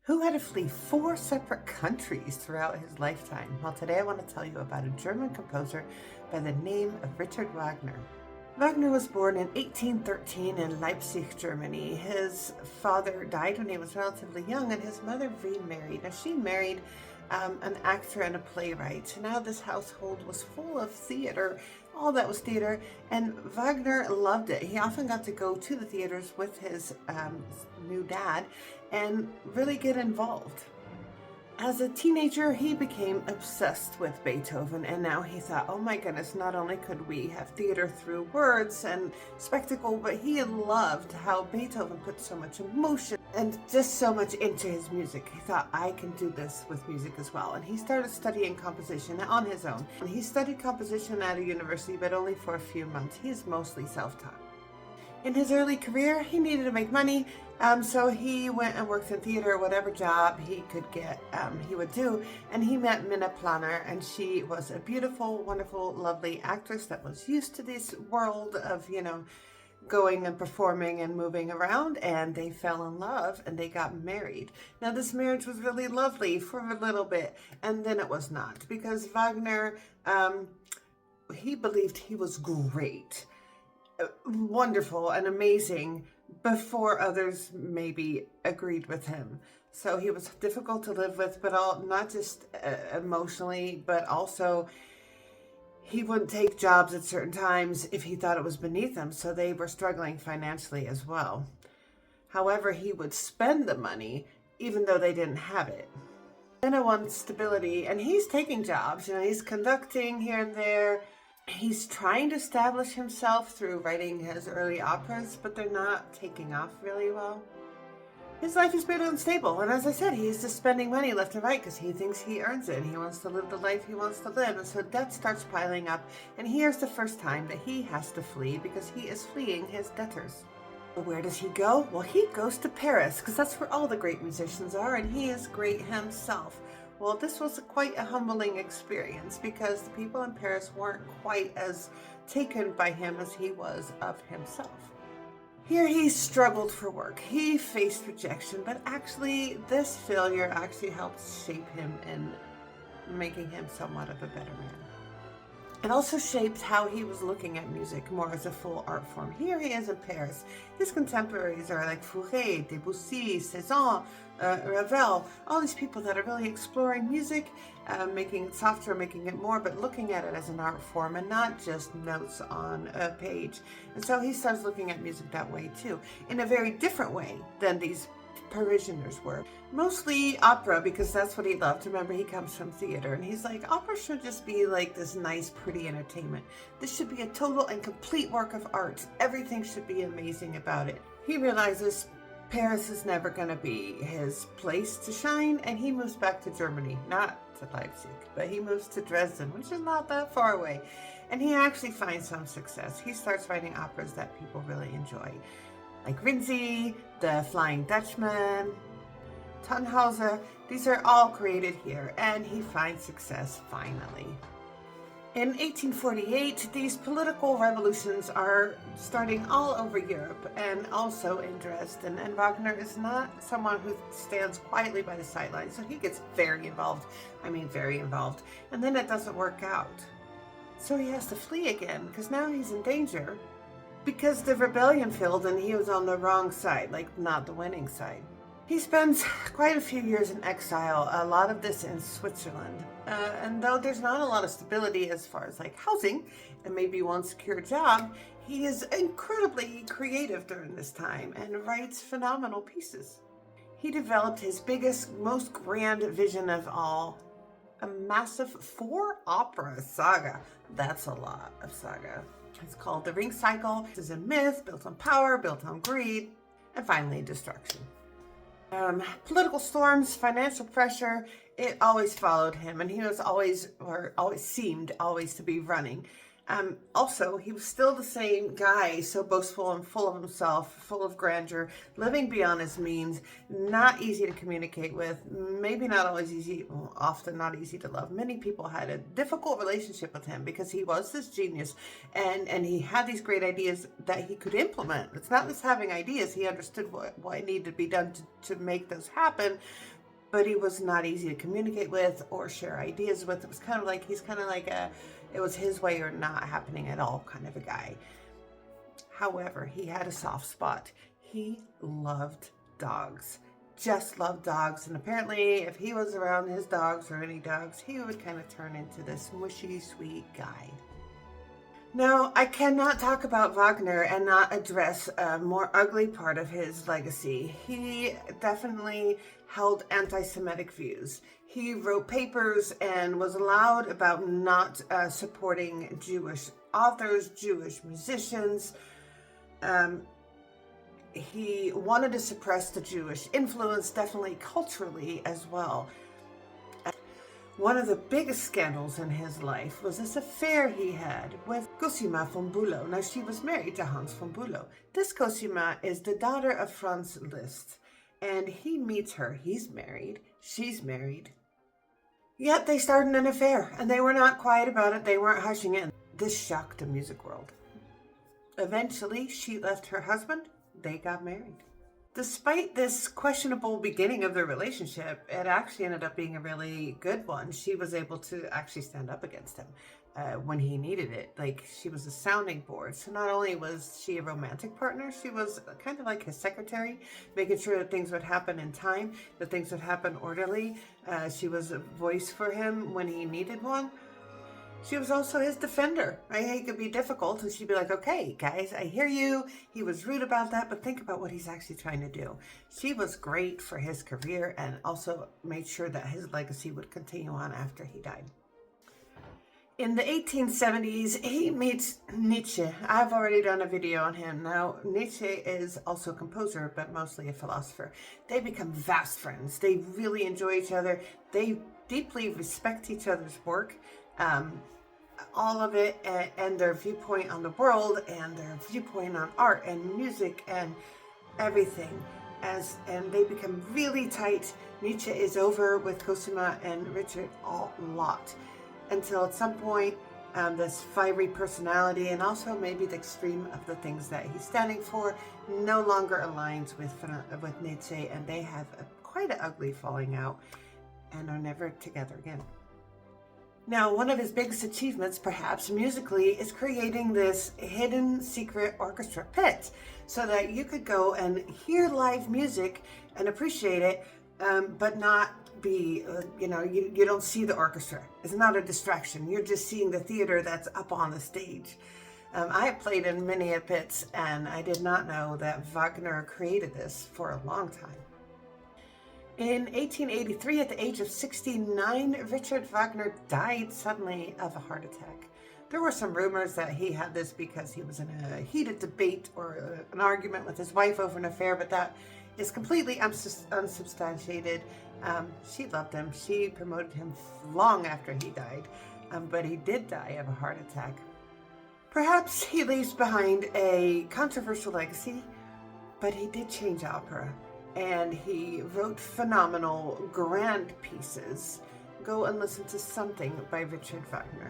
Who had to flee 4 separate countries throughout his lifetime? Well, today I want to tell you about a German composer by the name of Richard Wagner. Wagner was born in 1813 in Leipzig, Germany. His father died when he was relatively young, and his mother remarried. Now, she married an actor and a playwright. So now this household was full of theater, all that was theater, and Wagner loved it. He often got to go to the theaters with his new dad and really get involved. As a teenager, he became obsessed with Beethoven, and now he thought, oh my goodness, not only could we have theater through words and spectacle, but he loved how Beethoven put so much emotion and just so much into his music. He thought, I can do this with music as well. And he started studying composition on his own. And he studied composition at a university, but only for a few months. He's mostly self-taught. In his early career, he needed to make money, so he went and worked in theater. Whatever job he could get, he would do. And he met Minna Planner, and she was a beautiful, wonderful, lovely actress that was used to this world of, going and performing and moving around, and they fell in love and they got married. Now, this marriage was really lovely for a little bit, and then it was not, because Wagner, he believed he was great, wonderful and amazing before others maybe agreed with him. So he was difficult to live with, but not just emotionally, but also he wouldn't take jobs at certain times if he thought it was beneath him. So they were struggling financially as well. However, he would spend the money even though they didn't have it. Anna wants stability, and he's taking jobs. He's conducting here and there. He's trying to establish himself through writing his early operas, but they're not taking off really well. His life is a bit unstable, and as I said, he's just spending money left and right because he thinks he earns it, and he wants to live the life he wants to live, and so debt starts piling up, and here's the first time that he has to flee because he is fleeing his debtors. Where does he go? Well, he goes to Paris because that's where all the great musicians are, and he is great himself. Well, this was quite a humbling experience because the people in Paris weren't quite as taken by him as he was of himself. Here he struggled for work. He faced rejection, but actually this failure actually helped shape him in making him somewhat of a better man. It also shaped how he was looking at music more as a full art form. Here he is in Paris. His contemporaries are like Fauré, Debussy, Cezanne, Ravel, all these people that are really exploring music, making it softer, making it more, but looking at it as an art form and not just notes on a page. And so he starts looking at music that way too, in a very different way than these parishioners were. Mostly opera, because that's what he loved. Remember, he comes from theater, and he's like, opera should just be like this nice, pretty entertainment. This should be a total and complete work of art. Everything should be amazing about it. He realizes Paris is never going to be his place to shine, and he moves back to Germany, not to Leipzig, but he moves to Dresden, which is not that far away. And he actually finds some success. He starts writing operas that people really enjoy, like Rinzi, The Flying Dutchman, Tannhauser. These are all created here, and he finds success finally. In 1848, these political revolutions are starting all over Europe and also in Dresden, and Wagner is not someone who stands quietly by the sidelines, so he gets very involved. I mean, very involved. And then it doesn't work out. So he has to flee again, because now he's in danger, because the rebellion failed and he was on the wrong side, like not the winning side. He spends quite a few years in exile, a lot of this in Switzerland. And though there's not a lot of stability as far as like housing and maybe one secure job, he is incredibly creative during this time and writes phenomenal pieces. He developed his biggest, most grand vision of all, a massive 4-opera saga. That's a lot of saga. It's called The Ring Cycle. This is a myth built on power, built on greed, and finally destruction. Political storms, financial pressure, it always followed him, and he was always seemed always to be running. Also, he was still the same guy, so boastful and full of himself, full of grandeur, living beyond his means, not easy to communicate with, maybe not always easy, well, often not easy to love. Many people had a difficult relationship with him because he was this genius, and he had these great ideas that he could implement. It's not just having ideas, he understood what needed to be done to make those happen, but he was not easy to communicate with or share ideas with. It was kind of like, he's kind of like it was his way or not happening at all kind of a guy. However, he had a soft spot. He loved dogs, just loved dogs. And apparently if he was around his dogs or any dogs, he would kind of turn into this mushy, sweet guy. Now, I cannot talk about Wagner and not address a more ugly part of his legacy. He definitely held anti-Semitic views. He wrote papers and was loud about not supporting Jewish authors, Jewish musicians. He wanted to suppress the Jewish influence, definitely culturally as well. One of the biggest scandals in his life was this affair he had with Cosima von Bülow. Now, she was married to Hans von Bülow. This Cosima is the daughter of Franz Liszt, and he meets her. He's married. She's married. Yet they started an affair, and they were not quiet about it. They weren't hushing it. This shocked the music world. Eventually, she left her husband. They got married. Despite this questionable beginning of their relationship, it actually ended up being a really good one. She was able to actually stand up against him when he needed it. Like, she was a sounding board. So not only was she a romantic partner, she was kind of like his secretary, making sure that things would happen in time, that things would happen orderly. She was a voice for him when he needed one. She was also his defender. Right? He could be difficult, and she'd be like, okay, guys, I hear you. He was rude about that, but think about what he's actually trying to do. She was great for his career and also made sure that his legacy would continue on after he died. In the 1870s, he meets Nietzsche. I've already done a video on him. Now, Nietzsche is also a composer, but mostly a philosopher. They become fast friends. They really enjoy each other. They deeply respect each other's work. All of it, and their viewpoint on the world and their viewpoint on art and music and everything, and they become really tight. Nietzsche is over with Cosima and Richard a lot, until at some point this fiery personality and also maybe the extreme of the things that he's standing for no longer aligns with Nietzsche, and they have quite an ugly falling out and are never together again. Now, one of his biggest achievements, perhaps musically, is creating this hidden secret orchestra pit so that you could go and hear live music and appreciate it, but not be, you don't see the orchestra. It's not a distraction. You're just seeing the theater that's up on the stage. I have played in many pits, and I did not know that Wagner created this for a long time. In 1883, at the age of 69, Richard Wagner died suddenly of a heart attack. There were some rumors that he had this because he was in a heated debate or an argument with his wife over an affair, but that is completely unsubstantiated. She loved him. She promoted him long after he died, but he did die of a heart attack. Perhaps he leaves behind a controversial legacy, but he did change opera. And he wrote phenomenal, grand pieces. Go and listen to something by Richard Wagner.